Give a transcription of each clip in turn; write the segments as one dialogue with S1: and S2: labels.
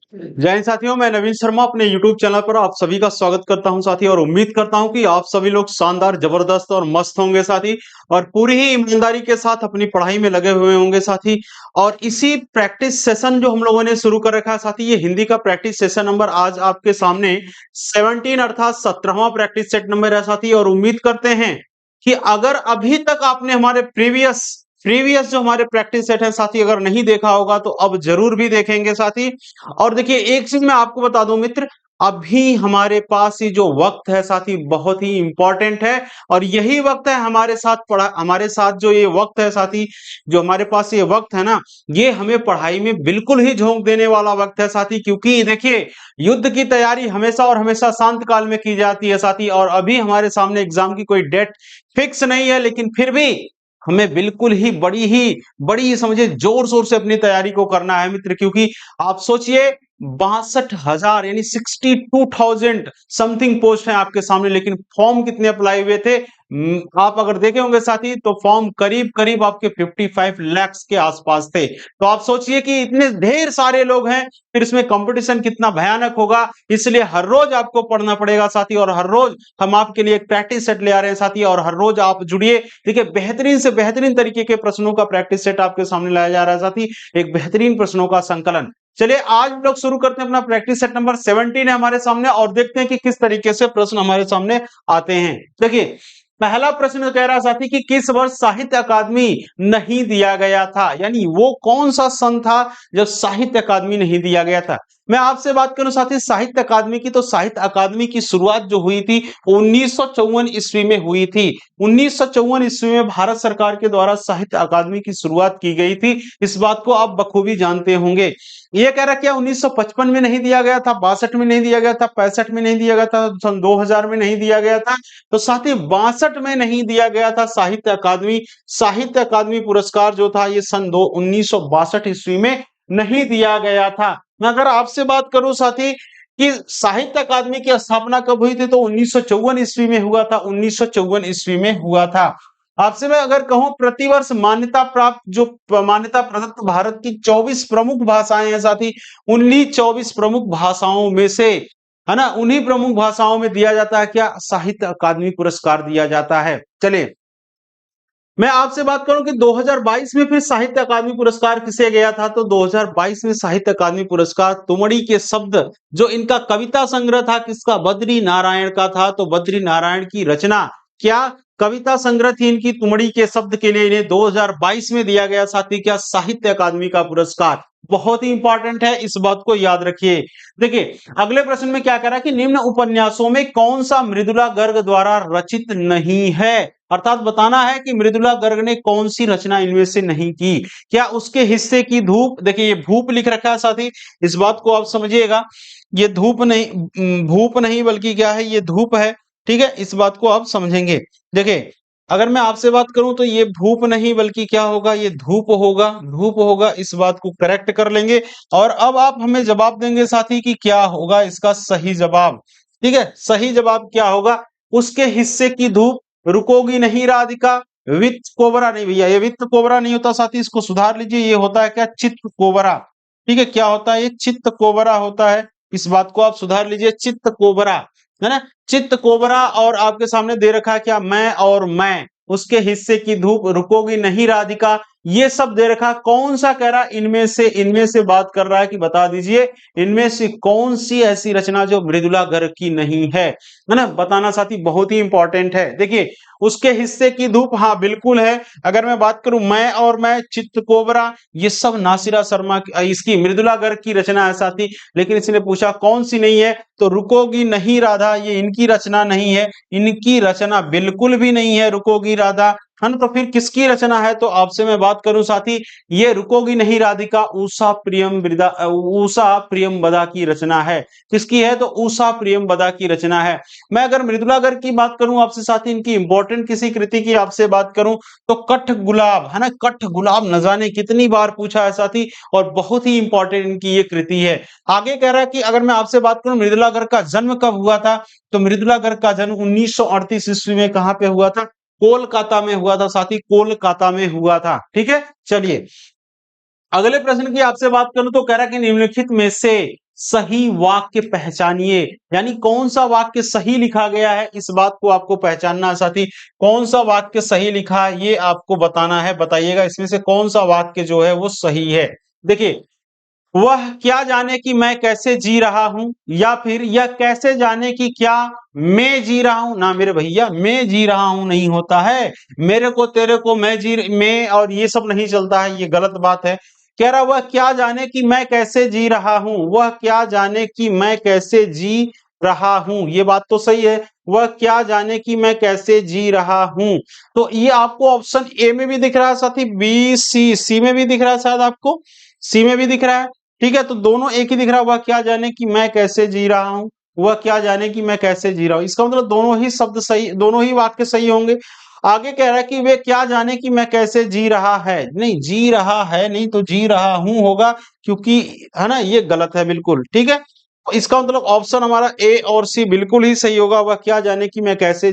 S1: जय हिंद साथियों, मैं नवीन शर्मा अपने YouTube चैनल पर आप सभी का स्वागत करता हूं साथी। और उम्मीद करता हूं कि आप सभी लोग शानदार, जबरदस्त और मस्त होंगे साथी, और पूरी ही ईमानदारी के साथ अपनी पढ़ाई में लगे हुए होंगे साथी। और इसी प्रैक्टिस सेशन जो हम लोगों ने शुरू कर रखा है साथी, ये हिंदी का प्रैक्टिस सेशन नंबर आज आपके सामने 17 अर्थात 17वां प्रैक्टिस सेट नंबर है साथी। और उम्मीद करते हैं कि अगर अभी तक आपने हमारे प्रीवियस प्रीवियस जो हमारे प्रैक्टिस सेट है साथी अगर नहीं देखा होगा तो अब जरूर भी देखेंगे साथी। और देखिए, एक चीज मैं आपको बता दूं मित्र, अभी हमारे पास ये जो वक्त है साथी बहुत ही इंपॉर्टेंट है। और यही वक्त है हमारे साथ जो ये वक्त है साथी, जो हमारे पास ये वक्त है ना, ये हमें पढ़ाई में बिल्कुल ही झोंक देने वाला वक्त है साथी। क्योंकि देखिए, युद्ध की तैयारी हमेशा और हमेशा शांत काल में की जाती है साथी। और अभी हमारे सामने एग्जाम की कोई डेट फिक्स नहीं है, लेकिन फिर भी हमें बिल्कुल ही बड़ी समझे जोर शोर से अपनी तैयारी को करना है मित्र। क्योंकि आप सोचिए, 62,000 यानी 62,000 समथिंग पोस्ट है आपके सामने, लेकिन फॉर्म कितने अप्लाई हुए थे? आप अगर देखे होंगे साथी तो फॉर्म करीब करीब आपके 55 लाख के आसपास थे। तो आप सोचिए कि इतने ढेर सारे लोग हैं, फिर इसमें कंपटीशन कितना भयानक होगा। इसलिए हर रोज आपको पढ़ना पड़ेगा साथी, और हर रोज हम आपके लिए एक प्रैक्टिस सेट ले आ रहे हैं साथी। और हर रोज आप जुड़िए, देखिए बेहतरीन से बेहतरीन तरीके के प्रश्नों का प्रैक्टिस सेट आपके सामने लाया जा रहा है साथी, एक बेहतरीन प्रश्नों का संकलन। चलिए आज हम लोग शुरू करते हैं, अपना प्रैक्टिस सेट नंबर 17 है हमारे सामने, और देखते हैं कि किस तरीके से प्रश्न हमारे सामने आते हैं। देखिए, पहला प्रश्न कह रहा साथी कि किस वर्ष साहित्य अकादमी नहीं दिया गया था, यानी वो कौन सा सन था जब साहित्य अकादमी नहीं दिया गया था। मैं आपसे बात करूं साथी साहित्य अकादमी की, तो साहित्य अकादमी की शुरुआत जो हुई थी 1954 ईस्वी में हुई थी। 1954 ईस्वी में भारत सरकार के द्वारा साहित्य अकादमी की शुरुआत की गई थी। इस बात को आप बखूबी जानते होंगे। ये कह रहा क्या 1955 में नहीं दिया गया था, 62 में नहीं दिया गया था, 65 में नहीं दिया गया था, सन 2000 में नहीं दिया गया था? तो साथ ही 62 में नहीं दिया गया था साहित्य अकादमी पुरस्कार जो था ये सन 1962 ईस्वी में नहीं दिया गया था। मैं अगर आपसे बात करूं साथी कि साहित्य अकादमी की स्थापना कब हुई थी, तो 1954 ईस्वी में हुआ था। 1954 ईस्वी में हुआ था। आपसे मैं अगर कहूं प्रतिवर्ष मान्यता प्राप्त, जो मान्यता प्रदत्त भारत की 24 प्रमुख भाषाएं हैं साथी, उन्हीं 24 प्रमुख भाषाओं में से, है ना, उन्हीं प्रमुख भाषाओं में दिया जाता है क्या? साहित्य अकादमी पुरस्कार दिया जाता है। चलिए मैं आपसे बात करूं कि 2022 में फिर साहित्य अकादमी पुरस्कार किसे गया था, तो 2022 में साहित्य अकादमी पुरस्कार तुमड़ी के शब्द, जो इनका कविता संग्रह था, किसका? बद्री नारायण का था। तो बद्री नारायण की रचना, क्या कविता संग्रह थी इनकी, तुमड़ी के शब्द के लिए इन्हें 2022 में दिया गया साथी क्या? साहित्य अकादमी का पुरस्कार। बहुत ही इंपॉर्टेंट है, इस बात को याद रखिए। देखिए अगले प्रश्न में क्या कह रहा है कि निम्न उपन्यासों में कौन सा मृदुला गर्ग द्वारा रचित नहीं है, अर्थात बताना है कि मृदुला गर्ग ने कौन सी रचना इनमें से नहीं की। क्या उसके हिस्से की धूप, देखिए ये भूप लिख रखा है साथी, इस बात को आप समझिएगा, ये धूप नहीं, भूप नहीं बल्कि क्या है, ये धूप है। ठीक है, इस बात को आप समझेंगे। देखिए अगर मैं आपसे बात करूं तो ये भूप नहीं बल्कि क्या होगा, ये धूप होगा, धूप होगा, इस बात को करेक्ट कर लेंगे। और अब आप हमें जवाब देंगे साथी कि क्या होगा इसका सही जवाब। ठीक है, सही जवाब क्या होगा? उसके हिस्से की धूप, रुकोगी नहीं राधिका, वित्त कोबरा नहीं भैया, ये वित्त कोबरा नहीं होता साथी, इसको सुधार लीजिए, ये होता है क्या? चित्त कोबरा। ठीक है, क्या होता है? ये चित्त कोबरा होता है, इस बात को आप सुधार लीजिए, चित्त कोबरा, है ना, चित्त कोबरा। और आपके सामने दे रखा है क्या? मैं और मैं, उसके हिस्से की धूप, रुकोगी नहीं राधिका, ये सब दे रखा। कौन सा कह रहा? इनमें से बात कर रहा है कि बता दीजिए इनमें से कौन सी ऐसी रचना जो मृदुला गर्ग की नहीं है ना, बताना साथी बहुत ही इंपॉर्टेंट है। देखिए उसके हिस्से की धूप, हाँ बिल्कुल है। अगर मैं बात करूं मैं और मैं, चित्त कोबरा, ये सब नासिरा शर्मा इसकी मृदुला गर्ग की रचना है साथी। लेकिन इसने पूछा कौन सी नहीं है, तो रुकोगी नहीं राधा ये इनकी रचना नहीं है, इनकी रचना बिल्कुल भी नहीं है रुकोगी राधा, है ना। तो फिर किसकी रचना है? तो आपसे मैं बात करूं साथी, ये रुकोगी नहीं राधिका उषा प्रियमवदा की रचना है। किसकी है? तो उषा प्रियमवदा की रचना है। मैं अगर मृदुला गर्ग की बात करूं आपसे साथी, इनकी इंपॉर्टेंट किसी कृति की आपसे बात करूं तो कठ गुलाब, है ना, कठ गुलाब न जाने कितनी बार पूछा है साथी, और बहुत ही इंपॉर्टेंट इनकी ये कृति है। आगे कह रहा है कि अगर मैं आपसे बात करूं मृदुला गर्ग का जन्म कब हुआ था, तो मृदुला गर्ग का जन्म 1938 ईस्वी में कहां पे हुआ था? कोलकाता में हुआ था साथी, कोलकाता में हुआ था। ठीक है, चलिए अगले प्रश्न की आपसे बात करूं तो कह रहा है कि निम्नलिखित में से सही वाक्य पहचानिए, यानी कौन सा वाक्य सही लिखा गया है इस बात को आपको पहचानना है साथी। कौन सा वाक्य सही लिखा है ये आपको बताना है। बताइएगा इसमें से कौन सा वाक्य जो है वो सही है। देखिए, वह क्या जाने कि मैं कैसे जी रहा हूं, या फिर यह कैसे जाने कि क्या मैं जी रहा हूं। ना मेरे भैया, मैं जी रहा हूं नहीं होता है। मेरे को तेरे को मैं और ये सब नहीं चलता है, ये गलत बात है। कह रहा वह क्या जाने कि मैं कैसे जी रहा हूं, वह क्या जाने कि मैं कैसे जी रहा हूं, ये बात तो सही है। वह क्या जाने कि मैं कैसे जी रहा हूं, तो ये आपको ऑप्शन ए में भी दिख रहा है साथी, बी सी में भी दिख रहा है, शायद आपको सी में भी दिख रहा है। ठीक है, तो दोनों एक ही दिख रहा है। वह क्या जाने कि मैं कैसे जी रहा हूं, वह क्या जाने कि मैं कैसे जी रहा हूं, इसका मतलब दोनों ही शब्द सही, दोनों ही वाक्य सही होंगे। आगे कह रहा है कि वे क्या जाने कि मैं कैसे जी रहा है, नहीं जी रहा है नहीं तो जी रहा हूं होगा, क्योंकि है ना, ये गलत है बिल्कुल। ठीक है, तो इसका मतलब ऑप्शन हमारा ए और सी बिल्कुल ही सही होगा। वह क्या जाने कि मैं कैसे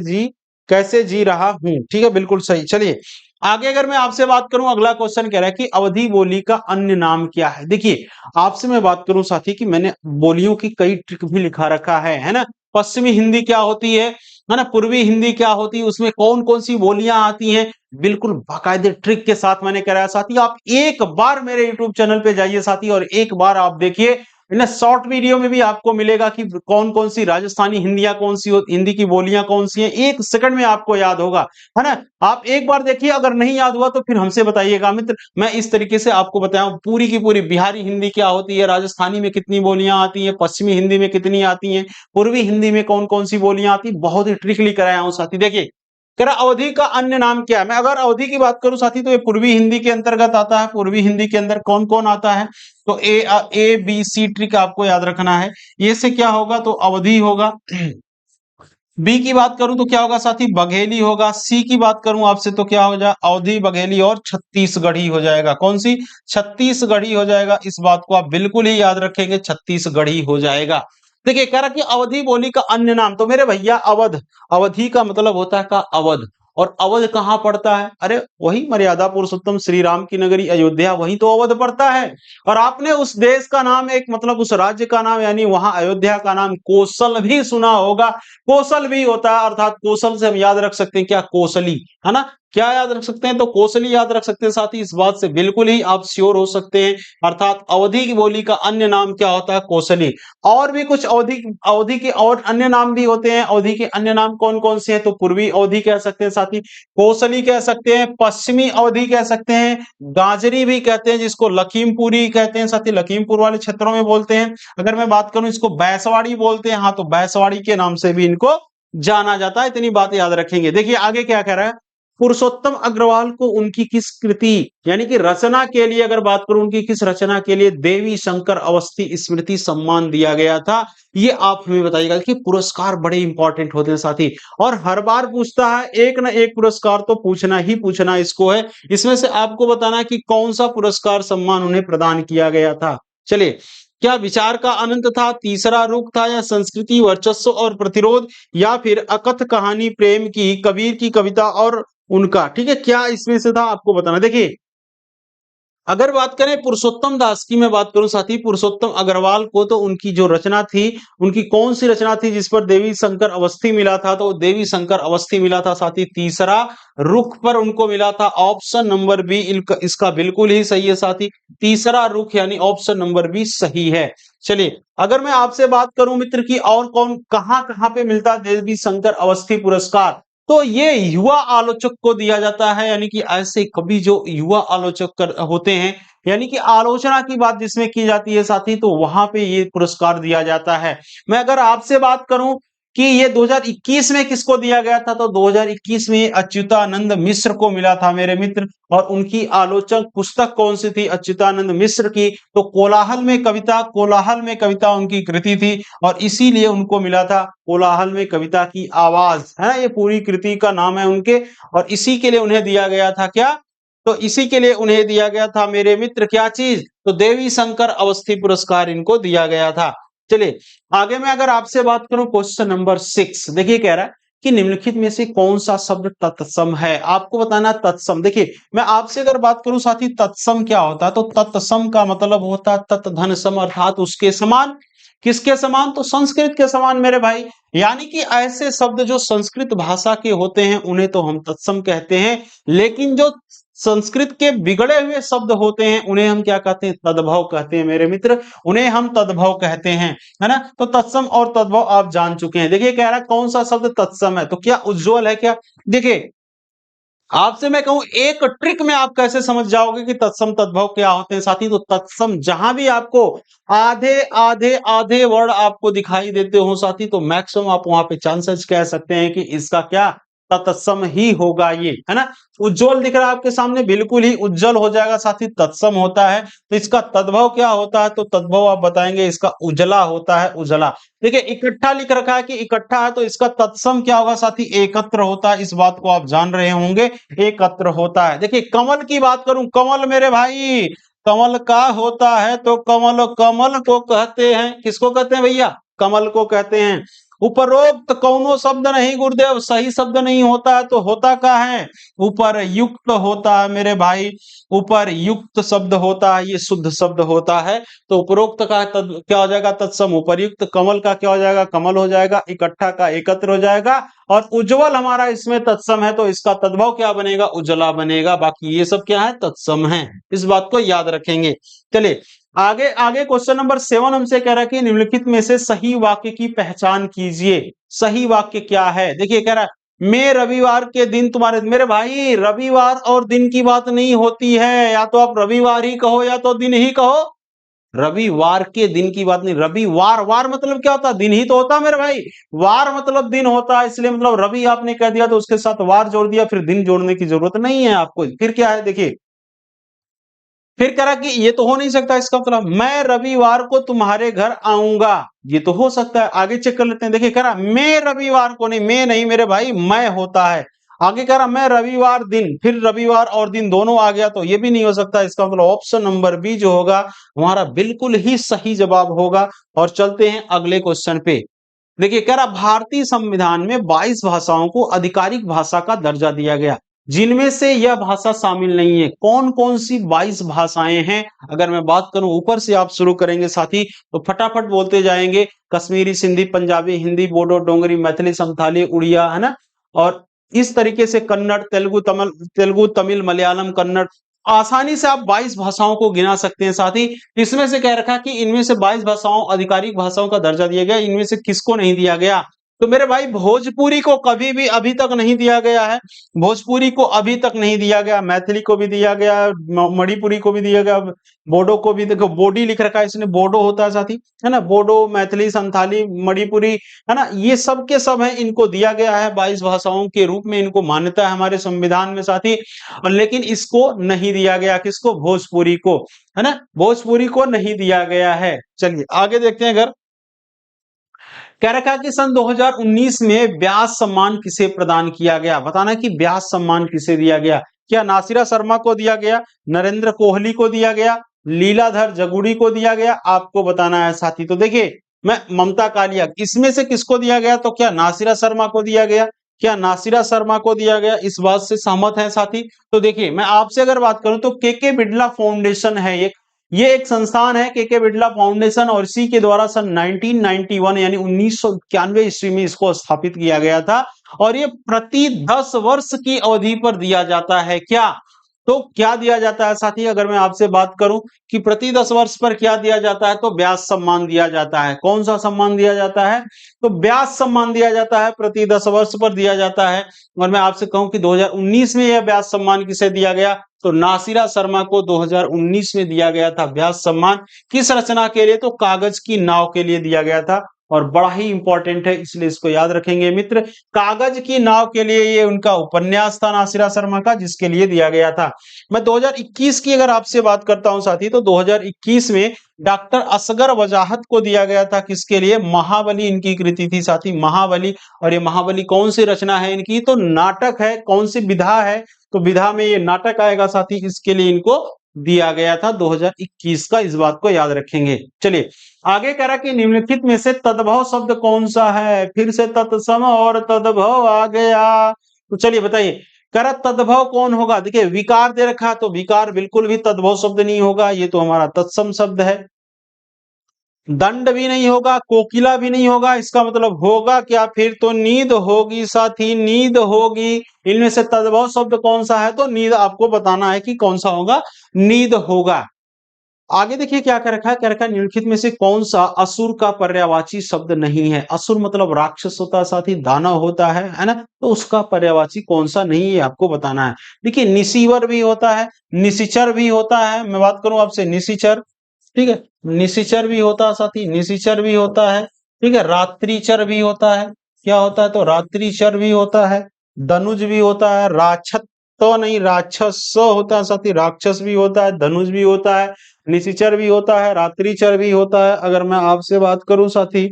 S1: जी रहा हूं। ठीक है, बिल्कुल सही। चलिए आगे अगर मैं आपसे बात करूं, अगला क्वेश्चन कह रहा है कि अवधी बोली का अन्य नाम क्या है। देखिए, आपसे मैं बात करूं साथी कि मैंने बोलियों की कई ट्रिक भी लिखा रखा है ना। पश्चिमी हिंदी क्या होती है ना, पूर्वी हिंदी क्या होती है, उसमें कौन कौन सी बोलियां आती हैं, बिल्कुल बाकायदे ट्रिक के साथ मैंने कराया साथी। आप एक बार मेरे यूट्यूब चैनल पे जाइए साथी, और एक बार आप देखिए ना, शॉर्ट वीडियो में भी आपको मिलेगा कि कौन कौन सी राजस्थानी हिंदियां कौन सी हिंदी की बोलियां कौन सी हैं, 1 सेकंड में आपको याद होगा, है ना। आप एक बार देखिए, अगर नहीं याद हुआ तो फिर हमसे बताइएगा मित्र। मैं इस तरीके से आपको बताऊं पूरी की पूरी बिहारी हिंदी क्या होती है, राजस्थानी में कितनी बोलियां आती हैं, पश्चिमी हिंदी में कितनी आती हैं, पूर्वी हिंदी में कौन कौन सी बोलियां आती, बहुत ही ट्रिकली कराया हूं साथी। देखिए, कह रहा अवधि का अन्य नाम क्या है। मैं अगर अवधि की बात करूं साथी, तो ये पूर्वी हिंदी के अंतर्गत आता है। पूर्वी हिंदी के अंदर कौन कौन आता है, तो ए बी सी ट्रिक आपको याद रखना है। ये से क्या होगा, तो अवधि होगा। बी की बात करूं तो क्या होगा साथी, बघेली होगा। सी की बात करूं आपसे तो क्या हो जाए, अवधि, बघेली और छत्तीसगढ़ी हो जाएगा। कौन सी, छत्तीसगढ़ी हो जाएगा। इस बात को आप बिल्कुल ही याद रखेंगे, छत्तीसगढ़ी हो जाएगा। देखिए, कह रहा कि अवधि बोली का अन्य नाम, तो मेरे भैया अवध, अवधि का मतलब होता है का अवध। और अवध कहाँ पड़ता है, अरे वही मर्यादा पुरुषोत्तम श्री राम की नगरी अयोध्या, वही तो अवध पड़ता है। और आपने उस देश का नाम, एक मतलब उस राज्य का नाम, यानी वहां अयोध्या का नाम कौशल भी सुना होगा। कौशल भी होता है, अर्थात कौशल से हम याद रख सकते हैं क्या, कौशली, है ना। क्या याद रख सकते हैं, तो कौशली याद रख सकते हैं। साथ ही इस बात से बिल्कुल ही आप श्योर हो सकते हैं, अर्थात अवधि की बोली का अन्य नाम क्या होता है, कौशली। और भी कुछ अवधि अवधि के और अन्य नाम भी होते हैं। अवधि के अन्य नाम कौन कौन से हैं, तो पूर्वी अवधि कह सकते हैं साथी, कौशली कह सकते हैं, पश्चिमी अवधि कह सकते हैं, गाजरी भी कहते हैं, जिसको लखीमपुरी कहते हैं साथी, लखीमपुर वाले क्षेत्रों में बोलते हैं। अगर मैं बात करूं, इसको बैसवाड़ी बोलते हैं, हाँ तो बैसवाड़ी के नाम से भी इनको जाना जाता है। इतनी बात याद रखेंगे। देखिए आगे क्या कह रहा है, पुरुषोत्तम अग्रवाल को उनकी किस कृति, यानी कि रचना के लिए अगर बात करूं, उनकी किस रचना के लिए देवी शंकर अवस्थी स्मृति सम्मान दिया गया था, ये आप हमें बताइएगा। कि पुरस्कार बड़े इंपॉर्टेंट होते हैं साथी, और हर बार पूछता है, एक ना एक पुरस्कार तो पूछना ही पूछना इसको है। इसमें से आपको बताना है कि कौन सा पुरस्कार सम्मान उन्हें प्रदान किया गया था। चलिए, क्या विचार का अनंत था, तीसरा रुख था, या संस्कृति वर्चस्व और प्रतिरोध, या फिर अकथ कहानी प्रेम की, कबीर की कविता और उनका, ठीक है, क्या इसमें से था आपको बताना। देखिए, अगर बात करें पुरुषोत्तम दास की, मैं बात करूं साथी, पुरुषोत्तम अग्रवाल को तो उनकी जो रचना थी, उनकी कौन सी रचना थी जिस पर देवी शंकर अवस्थी मिला था, तो देवी शंकर अवस्थी मिला था साथी, तीसरा रुख पर उनको मिला था। ऑप्शन नंबर बी इसका बिल्कुल ही सही है साथी, तीसरा रुख यानी ऑप्शन नंबर बी सही है। चलिए, अगर मैं आपसे बात करूं मित्र की और कौन कहां कहां पे मिलता है देवी शंकर अवस्थी पुरस्कार, तो ये युवा आलोचक को दिया जाता है। यानी कि ऐसे कवि जो युवा आलोचक होते हैं, यानी कि आलोचना की बात जिसमें की जाती है साथी, तो वहां पे ये पुरस्कार दिया जाता है। मैं अगर आपसे बात करूं कि ये 2021 में किसको दिया गया था, तो 2021 में अच्युतानंद मिश्र को मिला था मेरे मित्र। और उनकी आलोचक पुस्तक कौन सी थी, अच्युतानंद मिश्र की, तो कोलाहल में कविता उनकी कृति थी। और इसीलिए उनको मिला था कोलाहल में कविता की आवाज, है ना, ये पूरी कृति का नाम है उनके। और इसी के लिए उन्हें दिया गया था क्या, तो इसी के लिए उन्हें दिया गया था मेरे मित्र क्या चीज, तो देवी शंकर अवस्थी पुरस्कार इनको दिया गया था। चलिए, आगे मैं अगर आपसे बात करूं क्वेश्चन नंबर 6, देखिए कह रहा है कि निम्नलिखित में से कौन सा शब्द तत्सम है। आपको बताना तत्सम। देखिए मैं आपसे अगर बात करूं साथी तत्सम क्या होता है, तो तत्सम का मतलब होता है तत्धन सम, अर्थात उसके समान। किसके समान? तो संस्कृत के समान मेरे भाई। यानी कि ऐसे शब्द जो संस्कृत भाषा के होते हैं उन्हें तो हम तत्सम कहते हैं, लेकिन जो संस्कृत के बिगड़े हुए शब्द होते हैं उन्हें हम क्या कहते हैं? तद्भव कहते हैं मेरे मित्र, उन्हें हम तद्भव कहते हैं, है ना। तो तत्सम और तद्भव आप जान चुके हैं। देखिए कह रहा है कौन सा शब्द तत्सम है, तो क्या उज्ज्वल है क्या? देखिए आपसे मैं कहूं एक ट्रिक में आप कैसे समझ जाओगे कि तत्सम तद्भव क्या होते हैं साथी। तो तत्सम जहां भी आपको आधे आधे आधे वर्ड आपको दिखाई देते हो साथी, तो मैक्सिमम आप वहां पे चांसेस कह सकते हैं कि इसका क्या तत्सम ही होगा ये, है ना। उज्जवल दिख रहा है आपके सामने, बिल्कुल ही उज्जवल हो जाएगा साथी, तत्सम होता है। तो इसका तद्भव क्या होता है, तो तद्भव आप बताएंगे इसका उजला होता है, उजला। देखिए इकट्ठा लिख रखा है कि इकट्ठा है, तो इसका तत्सम क्या होगा साथी? एकत्र होता है। इस बात को आप जान रहे होंगे, एकत्र होता है। देखिए कमल की बात करूं, कमल मेरे भाई कमल का होता है, तो कमल कमल को कहते हैं। किसको कहते हैं भैया? कमल को कहते हैं। उपरोक्त कौनो शब्द नहीं गुरुदेव, सही शब्द नहीं होता है, तो होता क्या है? ऊपर युक्त होता है मेरे भाई, ऊपर युक्त शब्द होता है, ये शुद्ध शब्द होता है। तो उपरोक्त का क्या हो जाएगा? तत्सम। उपर्युक्त कमल का क्या हो जाएगा? कमल हो जाएगा। इकट्ठा का एकत्र हो जाएगा। और उज्जवल हमारा इसमें तत्सम है, तो इसका तद्भव क्या बनेगा? उज्जला बनेगा। बाकी ये सब क्या है? तत्सम है। इस बात को याद रखेंगे। चलिए आगे आगे क्वेश्चन नंबर 7 हमसे कह रहा है कि निम्नलिखित में से सही वाक्य की पहचान कीजिए। सही वाक्य क्या है? देखिए कह रहा है मैं रविवार के दिन तुम्हारे, मेरे भाई रविवार और दिन की बात नहीं होती है, या तो आप रविवार ही कहो या तो दिन ही कहो। रविवार के दिन की बात नहीं, रविवार, वार मतलब क्या होता है? दिन ही तो होता है मेरे भाई। वार मतलब दिन होता है, इसलिए मतलब रवि आपने कह दिया तो उसके साथ वार जोड़ दिया, फिर दिन जोड़ने की जरूरत नहीं है आपको। फिर क्या है देखिए, फिर कह रहा कि ये तो हो नहीं सकता, इसका मतलब मैं रविवार को तुम्हारे घर आऊंगा, ये तो हो सकता है। आगे चेक कर लेते हैं। देखिए कह रहा मैं रविवार को नहीं, मैं नहीं मेरे भाई, मैं होता है। आगे कह रहा मैं रविवार दिन, फिर रविवार और दिन दोनों आ गया, तो ये भी नहीं हो सकता। इसका मतलब ऑप्शन नंबर बी जो होगा हमारा बिल्कुल ही सही जवाब होगा। और चलते हैं अगले क्वेश्चन पे। देखिए कह रहा भारतीय संविधान में 22 भाषाओं को आधिकारिक भाषा का दर्जा दिया गया, जिनमें से यह भाषा शामिल नहीं है। कौन कौन सी 22 भाषाएं हैं? अगर मैं बात करूं ऊपर से आप शुरू करेंगे साथी, तो फटाफट बोलते जाएंगे। कश्मीरी, सिंधी, पंजाबी, हिंदी, बोडो, डोंगरी, मैथिली, संथाली, उड़िया, है ना। और इस तरीके से कन्नड़, तेलुगु, तमिल, मलयालम, कन्नड़, आसानी से आप 22 भाषाओं को गिना सकते हैं साथी। इसमें से कह रखा कि इनमें से 22 भाषाओं आधिकारिक भाषाओं का दर्जा दिया गया, इनमें से किसको नहीं दिया गया? तो मेरे भाई भोजपुरी को कभी भी अभी तक नहीं दिया गया है। भोजपुरी को अभी तक नहीं दिया गया। मैथिली को भी दिया गया, मणिपुरी को भी दिया गया, बोडो को भी। देखो बोडी लिख रखा है इसने, बोडो होता है साथी, है ना। बोडो, मैथिली, संथाली, मणिपुरी, है ना, ये सब के सब है, इनको दिया गया है 22 भाषाओं के रूप में, इनको मान्यता है हमारे संविधान में साथी। और लेकिन इसको नहीं दिया गया, किसको? भोजपुरी को, है ना, भोजपुरी को नहीं दिया गया है। चलिए आगे देखते हैं। अगर कह रखा है कि सन 2019 में व्यास सम्मान किसे प्रदान किया गया? बताना कि व्यास सम्मान किसे दिया गया। क्या नासिरा शर्मा को दिया गया, नरेंद्र कोहली को दिया गया, लीलाधर जगुड़ी को दिया गया? आपको बताना है साथी। तो देखिए मैं ममता कालिया, इसमें से किसको दिया गया? तो क्या नासिरा शर्मा को दिया गया? क्या नासिरा शर्मा को दिया गया? इस बात से सहमत है साथी। तो देखिए मैं आपसे अगर बात करूं तो के बिड़ला फाउंडेशन है एक, ये एक संस्थान है के बिड़ला फाउंडेशन, और इसी के द्वारा सन 1991 यानी 1991 ईस्वी में इसको स्थापित किया गया था। और ये प्रति 10 वर्ष की अवधि पर दिया जाता है। क्या? तो क्या दिया जाता है साथी? अगर मैं आपसे बात करूं कि प्रति 10 वर्ष पर क्या दिया जाता है, तो व्यास सम्मान दिया जाता है। कौन सा सम्मान दिया जाता है? तो व्यास सम्मान दिया जाता है, प्रति 10 वर्ष पर दिया जाता है। और मैं आपसे कहूं कि 2019 में यह व्यास सम्मान किसे दिया गया, तो नासिरा शर्मा को 2019 में दिया गया था व्यास सम्मान। किस रचना के लिए? तो कागज की नाव के लिए दिया गया था। और बड़ा ही इंपॉर्टेंट है, इसलिए इसको याद रखेंगे मित्र। कागज की नाव के लिए ये उनका उपन्यास था नासिरा शर्मा का, जिसके लिए दिया गया था। मैं 2021 की अगर आपसे बात करता हूं साथी, तो 2021 में डॉक्टर असगर वजाहत को दिया गया था। किसके लिए? महाबली इनकी कृति थी साथी, महाबली। और ये महाबली कौन सी रचना है इनकी? तो नाटक है। कौन सी विधा है? तो विधा में ये नाटक आएगा साथी, इसके लिए इनको दिया गया था 2021 का, इस बात को याद रखेंगे। चलिए आगे कह रहा कि निम्नलिखित में से तद्भव शब्द कौन सा है, फिर से तत्सम और तद्भव आ गया। तो चलिए बताइए, कह रहा तद्भव कौन होगा। देखिए विकार दे रखा, तो विकार बिल्कुल भी तद्भव शब्द नहीं होगा, ये तो हमारा तत्सम शब्द है। दंड भी नहीं होगा, कोकिला भी नहीं होगा, इसका मतलब होगा क्या, फिर तो नींद होगी साथी, नींद होगी। इनमें से तद्भव शब्द कौन सा है, तो नींद आपको बताना है कि कौन सा होगा, नींद होगा। आगे देखिए क्या कर रखा है, कह रखा है निम्नलिखित में से कौन सा असुर का पर्यायवाची शब्द नहीं है। असुर मतलब राक्षस होता है साथी, दानव होता है ना, तो उसका पर्यायवाची कौन सा नहीं है आपको बताना है। देखिए निशिवर भी होता है, निशिचर भी होता है, मैं बात करूं आपसे निशिचर, ठीक है, निशिचर भी होता है साथी, निशिचर भी होता है, ठीक है, रात्रिचर भी होता है, क्या होता है, तो रात्रिचर भी होता है, धनुज भी होता है, राक्षस तो नहीं, राक्षस होता है साथी, राक्षस भी होता है, धनुष भी होता है, निशिचर भी होता है, रात्रिचर भी होता है। अगर मैं आपसे बात करूं साथी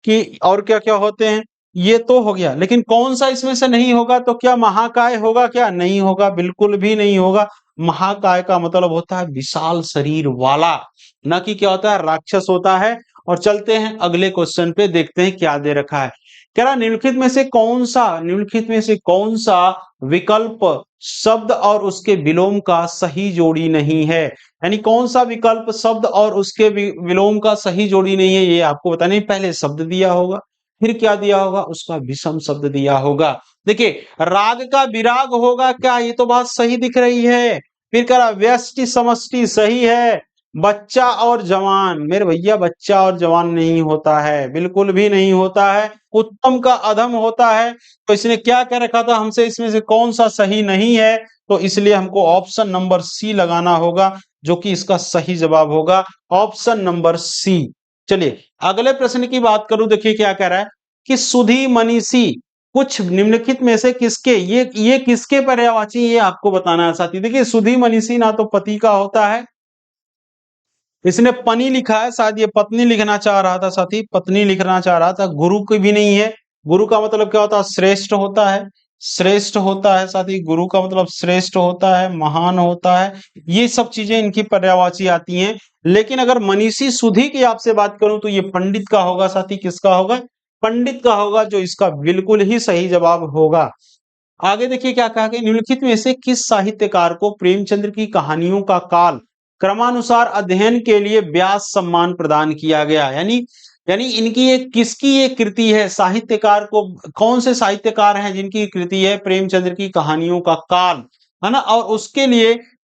S1: कि और क्या क्या होते हैं, ये तो हो गया, लेकिन कौन सा इसमें से नहीं होगा, तो क्या महाकाय होगा, क्या नहीं होगा, बिल्कुल भी नहीं होगा। महाकाय का मतलब होता है विशाल शरीर वाला, न कि क्या होता है, राक्षस होता है। और चलते हैं अगले क्वेश्चन पे, देखते हैं क्या दे रखा है। कह रहा निम्नलिखित में से कौन सा विकल्प शब्द और उसके विलोम का सही जोड़ी नहीं है। यानी कौन सा विकल्प शब्द और उसके विलोम का सही जोड़ी नहीं है, ये आपको बताना है। पहले शब्द दिया होगा, फिर क्या दिया होगा, उसका विषम शब्द दिया होगा। देखिए राग का विराग होगा क्या, ये तो बात सही दिख रही है। फिर कह रहा व्यष्टि समष्टि सही है। बच्चा और जवान, मेरे भैया बच्चा और जवान नहीं होता है, बिल्कुल भी नहीं होता है। उत्तम का अधम होता है। तो इसने क्या कह रखा था हमसे, इसमें से कौन सा सही नहीं है, तो इसलिए हमको ऑप्शन नंबर सी लगाना होगा, जो कि इसका सही जवाब होगा ऑप्शन नंबर सी। चलिए अगले प्रश्न की बात करूं, देखिए क्या कह रहा है कि सुधी मनीषी कुछ निम्नलिखित में से किसके, ये किसके पर्यायवाची, ये आपको बताना है साथी। देखिए सुधी मनीषी ना तो पति का होता है, इसने पनी लिखा है, शायद ये पत्नी लिखना चाह रहा था साथी, पत्नी लिखना चाह रहा था। गुरु की भी नहीं है, गुरु का मतलब क्या होता है, श्रेष्ठ होता है, श्रेष्ठ होता है साथी, गुरु का मतलब श्रेष्ठ होता है, महान होता है, ये सब चीजें इनकी पर्यायवाची आती हैं। लेकिन अगर मनीषी सुधी की आपसे बात करूं, तो ये पंडित का होगा साथी, किसका होगा, पंडित का होगा, जो इसका बिल्कुल ही सही जवाब होगा। आगे देखिए क्या कहा कि निम्नलिखित में से किस साहित्यकार को प्रेमचंद्र की कहानियों का काल क्रमानुसार अध्ययन के लिए व्यास सम्मान प्रदान किया गया। यानी यानी इनकी एक किसकी ये कृति है, साहित्यकार को, कौन से साहित्यकार हैं जिनकी कृति है प्रेमचंद्र की कहानियों का काल, है ना, और उसके लिए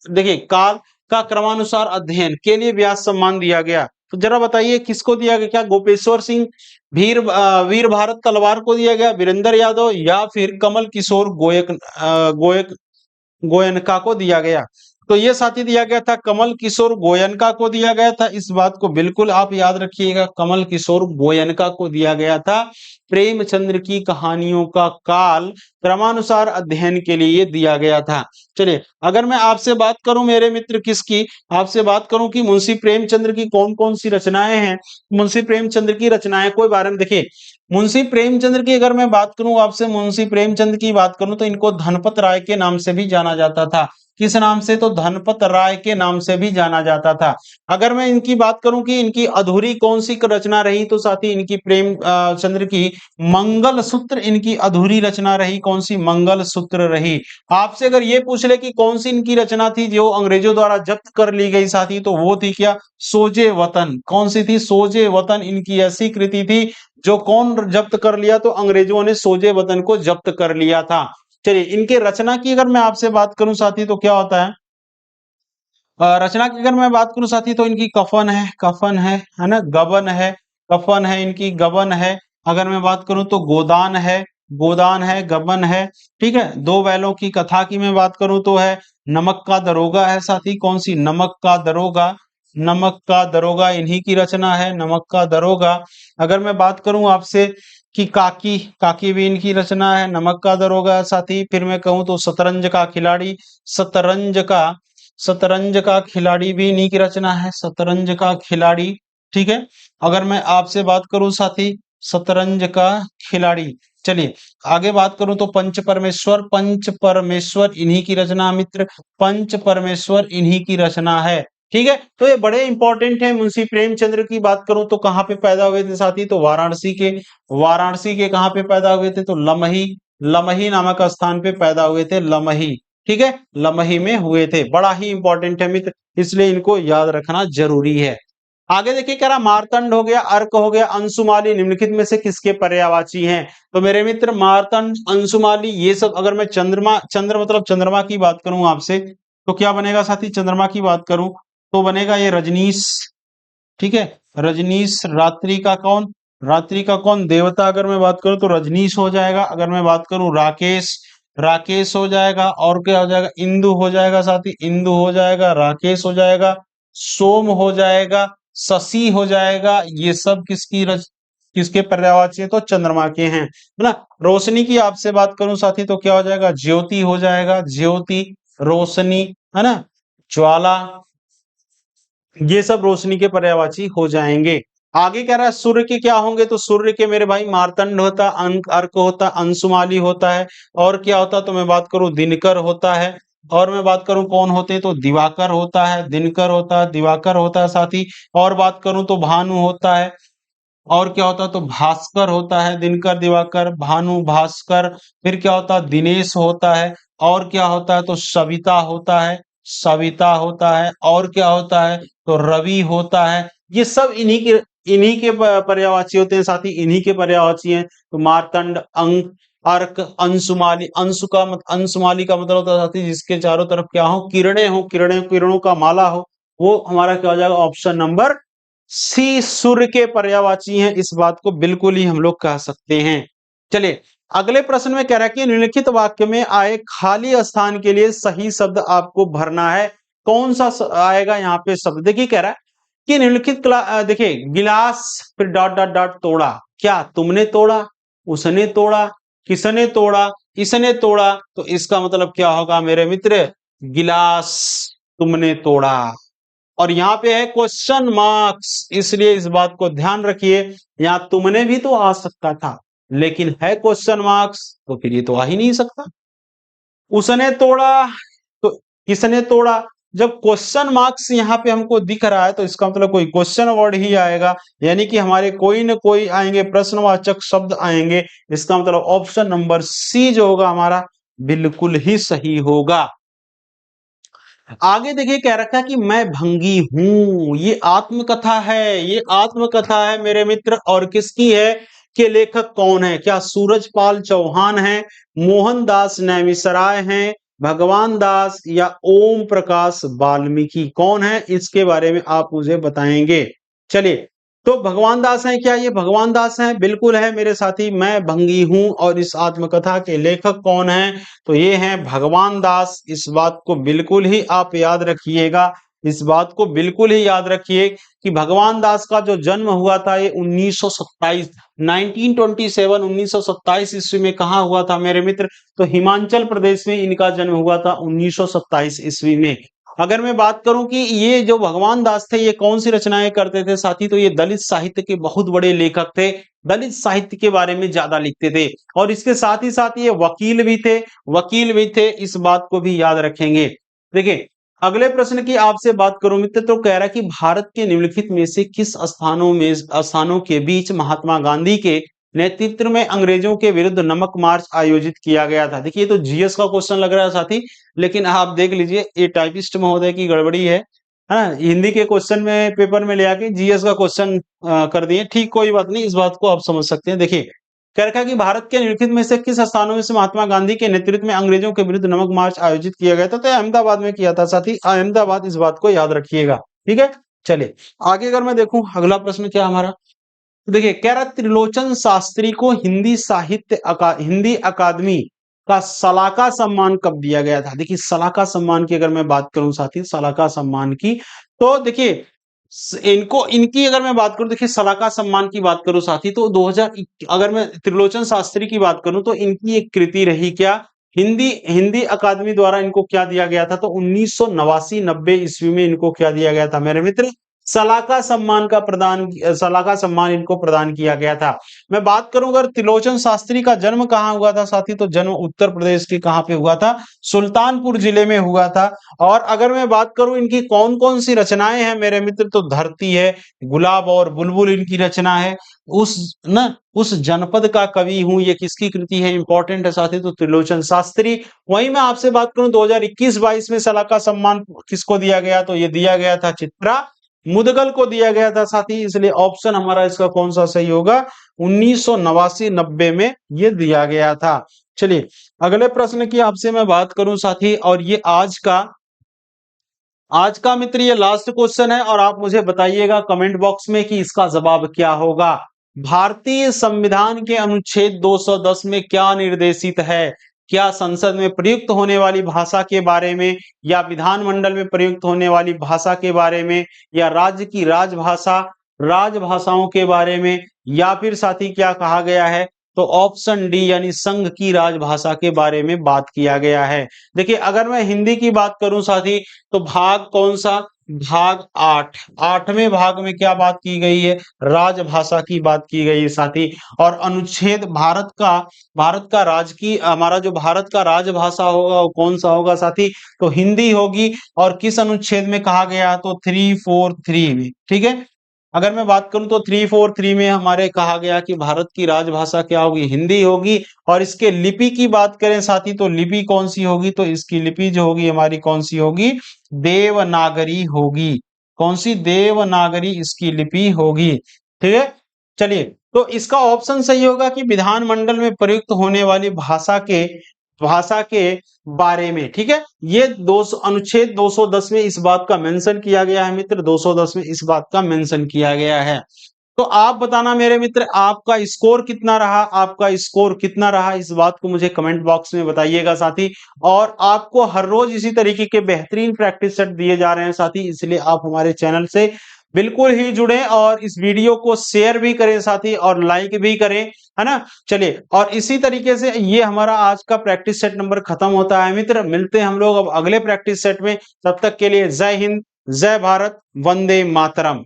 S1: देखिए काल का क्रमानुसार अध्ययन के लिए व्यास सम्मान दिया गया। तो जरा बताइए किसको दिया गया, क्या गोपेश्वर सिंह वीर भारत तलवार को दिया गया, वीरेंद्र यादव, या फिर कमल किशोर गोयनका को दिया गया। तो ये साथी दिया गया था कमल किशोर गोयनका को दिया गया था, इस बात को बिल्कुल आप याद रखिएगा, कमल किशोर गोयनका को दिया गया था प्रेमचंद्र की कहानियों का काल क्रमानुसार अध्ययन के लिए दिया गया था। चलिए अगर मैं आपसे बात करूं मेरे मित्र, किसकी आपसे बात करूं कि मुंशी प्रेमचंद्र की कौन कौन सी रचनाएं हैं, मुंशी प्रेमचंद्र की रचनाएं को बारे में देखिए। मुंशी प्रेमचंद्र की अगर मैं बात करूं आपसे, मुंशी प्रेमचंद्र की बात करूं तो इनको धनपत राय के नाम से भी जाना जाता था। किस नाम से, तो धनपत राय के नाम से भी जाना जाता था। अगर मैं इनकी बात करूं कि इनकी अधूरी कौन सी रचना रही, तो साथी इनकी प्रेम चंद्र की मंगल सूत्र इनकी अधूरी रचना रही। कौन सी, मंगल सूत्र रही। आपसे अगर ये पूछ ले कि कौन सी इनकी रचना थी जो अंग्रेजों द्वारा जब्त कर ली गई साथी, तो वो थी क्या, सोजे वतन। कौन सी थी, सोजे वतन इनकी ऐसी कृति थी जो कौन जब्त कर लिया, तो अंग्रेजों ने सोजे वतन को जब्त कर लिया था। चलिए इनके रचना की अगर मैं आपसे बात करूं साथी, तो क्या होता है, रचना की अगर मैं बात करूं साथी, तो इनकी कफन है, कफन है ना, गबन है, कफन है इनकी, गबन है। अगर मैं बात करूं तो गोदान है, गोदान है, गबन है। ठीक है, दो बैलों की कथा की मैं बात करूं तो है नमक का दरोगा है साथी। कौन सी, नमक का दरोगा, नमक का दरोगा इन्हीं की रचना है, नमक का दरोगा। अगर मैं बात करूं आपसे कि काकी, काकी भी इनकी रचना है, नमक का दरोगा है साथी। फिर मैं कहूं तो शतरंज का खिलाड़ी, शतरंज का शतरंज का खिलाड़ी भी इन्हीं की रचना है, शतरंज का खिलाड़ी। ठीक है, अगर मैं आपसे बात करूं साथी शतरंज का खिलाड़ी, चलिए आगे बात करूं तो पंच परमेश्वर इन्हीं की रचना मित्र, पंच परमेश्वर इन्हीं की रचना है। ठीक है, तो ये बड़े इंपॉर्टेंट है। मुंशी प्रेमचंद्र की बात करूं तो कहाँ पे पैदा हुए थे साथी, तो वाराणसी के कहाँ पे पैदा हुए थे, तो लमही, लमही नामक स्थान पे पैदा हुए थे, लमही। ठीक है, लमही में हुए थे। बड़ा ही इंपॉर्टेंट है मित्र, इसलिए इनको याद रखना जरूरी है। आगे देखिए कह रहा मार्तंड हो गया, अर्क हो गया, अंशुमाली निम्नलिखित में से किसके पर्यायवाची हैं। तो मेरे मित्र मार्तंड, अंशुमाली ये सब, अगर मैं चंद्र मतलब चंद्रमा की बात करूं आपसे, तो क्या बनेगा साथी, चंद्रमा की बात करूं तो बनेगा ये रजनीश। ठीक है, रजनीश। रात्रि का कौन देवता, अगर मैं बात करूं तो रजनीश हो जाएगा। अगर मैं बात करूं राकेश, राकेश हो जाएगा। और क्या हो जाएगा, इंदु हो जाएगा साथी, इंदु हो जाएगा, राकेश हो जाएगा, सोम हो जाएगा, शशि हो जाएगा। ये सब किसके पर्यायवाची है, तो चंद्रमा के हैं, है ना। रोशनी की आपसे बात करूं साथी तो क्या हो जाएगा, ज्योति हो जाएगा, ज्योति, रोशनी, है ना, ज्वाला, ये सब रोशनी के पर्यायवाची हो जाएंगे। आगे कह रहा है सूर्य के क्या होंगे, तो सूर्य के मेरे भाई मार्तंड होता, अर्क होता, अंशुमाली होता है, और क्या होता, तो मैं बात करूं दिनकर होता है, और मैं बात करूं कौन होते हैं, तो दिवाकर होता है, दिनकर होता है, दिवाकर होता है साथी। और बात करूं तो भानु होता है, और क्या होता है, तो भास्कर होता है, दिनकर, दिवाकर, भानु, भास्कर। फिर क्या होता है, दिनेश होता है, और क्या होता है, तो सविता होता है, सविता होता है, और क्या होता है, तो रवि होता है। ये सब इन्हीं के पर्यायवाची होते हैं साथी, इन्हीं के पर्यायवाची हैं। तो मार्तंड, अंक, अर्क, अंशुमाली, अंशुमाली का मतलब होता है साथी जिसके चारों तरफ क्या हो, किरणें हो, किरणों का माला हो, वो हमारा क्या हो जाएगा, ऑप्शन नंबर सी सूर्य के पर्यायवाची हैं। इस बात को बिल्कुल ही हम लोग कह सकते हैं। चलिए अगले प्रश्न में कह रहा है कि निम्नलिखित वाक्य में आए खाली स्थान के लिए सही शब्द आपको भरना है। कौन सा आएगा यहाँ पे शब्द, देखिए कह रहा है कि निम्नलिखित देखिए गिलास, फिर डॉट डॉट डॉट तोड़ा, क्या तुमने तोड़ा, उसने तोड़ा, किसने तोड़ा, इसने तोड़ा, तो इसका मतलब क्या होगा मेरे मित्र, गिलास तुमने तोड़ा। और यहाँ पे है क्वेश्चन मार्क्स, इसलिए इस बात को ध्यान रखिए। यहाँ तुमने भी तो आ सकता था, लेकिन है क्वेश्चन मार्क्स, तो फिर ये तो आ ही नहीं सकता। उसने तोड़ा, तो किसने तोड़ा, जब क्वेश्चन मार्क्स यहाँ पे हमको दिख रहा है तो इसका मतलब कोई क्वेश्चन वर्ड ही आएगा, यानी कि हमारे कोई न कोई आएंगे, प्रश्नवाचक शब्द आएंगे। इसका मतलब ऑप्शन नंबर सी जो होगा हमारा बिल्कुल ही सही होगा। आगे देखिए कह रखा है कि मैं भंगी हूं, ये आत्मकथा है, ये आत्मकथा है मेरे मित्र, और किसकी है, कि लेखक कौन है, क्या सूरजपाल चौहान है, मोहनदास नैमिषारय हैं, भगवान दास, या ओम प्रकाश वाल्मीकि, कौन है, इसके बारे में आप मुझे बताएंगे। चलिए, तो भगवान दास हैं क्या, ये भगवान दास हैं, बिल्कुल है मेरे साथी, मैं भंगी हूं, और इस आत्मकथा के लेखक कौन हैं, तो ये हैं भगवान दास। इस बात को बिल्कुल ही आप याद रखिएगा, इस बात को बिल्कुल ही याद रखिए कि भगवान दास का जो जन्म हुआ था ये 1927 1927 ईस्वी में कहा हुआ था मेरे मित्र, तो हिमाचल प्रदेश में इनका जन्म हुआ था 1927 ईस्वी में। अगर मैं बात करूं कि ये जो भगवान दास थे ये कौन सी रचनाएं करते थे साथी, तो ये दलित साहित्य के बहुत बड़े लेखक थे, दलित साहित्य के बारे में ज्यादा लिखते थे, और इसके साथ ही ये वकील भी थे, इस बात को भी याद रखेंगे। देखिए अगले प्रश्न की आपसे बात करूं मित्र, तो कह रहा है कि भारत के निम्नलिखित में से किस स्थानों के बीच महात्मा गांधी के नेतृत्व में अंग्रेजों के विरुद्ध नमक मार्च आयोजित किया गया था। देखिए तो जीएस का क्वेश्चन लग रहा है साथी, लेकिन आप देख लीजिए ये टाइपिस्ट महोदय की गड़बड़ी है, हाँ, हिंदी के क्वेश्चन में पेपर में ले आके जीएस का क्वेश्चन कर दिए। ठीक, कोई बात नहीं, इस बात को आप समझ सकते हैं। देखिए कह रखा है कि भारत के निम्नलिखित में से किस स्थानों में से महात्मा गांधी के नेतृत्व में अंग्रेजों के विरुद्ध नमक मार्च आयोजित किया गया था, तो अहमदाबाद में किया था साथी, अहमदाबाद, इस बात को याद रखिएगा। ठीक है, चलिए आगे अगर मैं देखूं अगला प्रश्न क्या हमारा, तो देखिए कह रहा त्रिलोचन शास्त्री को हिंदी अकादमी का सलाका सम्मान कब दिया गया था। देखिए सलाका सम्मान की अगर मैं बात करूं साथी, सलाका सम्मान की, तो देखिए इनको इनकी अगर मैं बात करूं, देखिए सलाका सम्मान की बात करूं साथी, तो 2000, अगर मैं त्रिलोचन शास्त्री की बात करूं तो इनकी एक कृति रही क्या, हिंदी अकादमी द्वारा इनको क्या दिया गया था, तो 1989 90 ईस्वी में इनको क्या दिया गया था मेरे मित्र, सलाका सम्मान इनको प्रदान किया गया था। मैं बात करूं अगर त्रिलोचन शास्त्री का जन्म कहाँ हुआ था साथी, तो जन्म उत्तर प्रदेश के कहाँ पे हुआ था, सुल्तानपुर जिले में हुआ था। और अगर मैं बात करूं इनकी कौन कौन सी रचनाएं हैं मेरे मित्र, तो धरती है, गुलाब और बुलबुल इनकी रचना है, उस जनपद का कवि हूं, ये किसकी कृति है, इंपॉर्टेंट है साथी, तो त्रिलोचन शास्त्री। वहीं मैं आपसे बात करूं 2021-22 में सलाका सम्मान किसको दिया गया, तो ये दिया गया था चित्रा मुदगल को दिया गया था साथी, इसलिए ऑप्शन हमारा इसका कौन सा सही होगा, 1989-90 में ये दिया गया था। चलिए अगले प्रश्न की आपसे मैं बात करूं साथी, और ये आज का मित्र ये लास्ट क्वेश्चन है, और आप मुझे बताइएगा कमेंट बॉक्स में कि इसका जवाब क्या होगा। भारतीय संविधान के अनुच्छेद 210 में क्या निर्देशित है, क्या संसद में प्रयुक्त होने वाली भाषा के बारे में, या विधानमंडल में प्रयुक्त होने वाली भाषा के बारे में, या राज्य की राजभाषाओं के बारे में, या फिर साथी क्या कहा गया है, तो ऑप्शन डी यानी संघ की राजभाषा के बारे में बात किया गया है। देखिए अगर मैं हिंदी की बात करूं साथी, तो भाग कौन सा, भाग 8, 8वें भाग में क्या बात की गई है, राजभाषा की बात की गई है साथी। और अनुच्छेद भारत का राजकीय हमारा जो भारत का राजभाषा होगा वो कौन सा होगा साथी, तो हिंदी होगी। और किस अनुच्छेद में कहा गया, तो 343 में, ठीक है। अगर मैं बात करूं तो 343 में हमारे कहा गया कि भारत की राजभाषा क्या होगी, हिंदी होगी। और इसके लिपि की बात करें साथी, तो लिपि कौन सी होगी, तो इसकी लिपि जो होगी हमारी कौन सी होगी, देवनागरी होगी। कौन सी, देवनागरी इसकी लिपि होगी, ठीक है। चलिए तो इसका ऑप्शन सही होगा कि विधानमंडल में प्रयुक्त होने वाली भाषा के बारे में, ठीक है। ये अनुच्छेद 210 में इस बात का मेंशन किया गया है मित्र, 210 में इस बात का मेंशन किया गया है। तो आप बताना मेरे मित्र आपका स्कोर कितना रहा, इस बात को मुझे कमेंट बॉक्स में बताइएगा साथी। और आपको हर रोज इसी तरीके के बेहतरीन प्रैक्टिस सेट दिए जा रहे हैं साथी, इसलिए आप हमारे चैनल से बिल्कुल ही जुड़े और इस वीडियो को शेयर भी करें साथी, और लाइक भी करें, है ना। चलिए और इसी तरीके से ये हमारा आज का प्रैक्टिस सेट नंबर खत्म होता है मित्र, मिलते हैं हम लोग अब अगले प्रैक्टिस सेट में। तब तक के लिए जय हिंद, जय भारत, वंदे मातरम।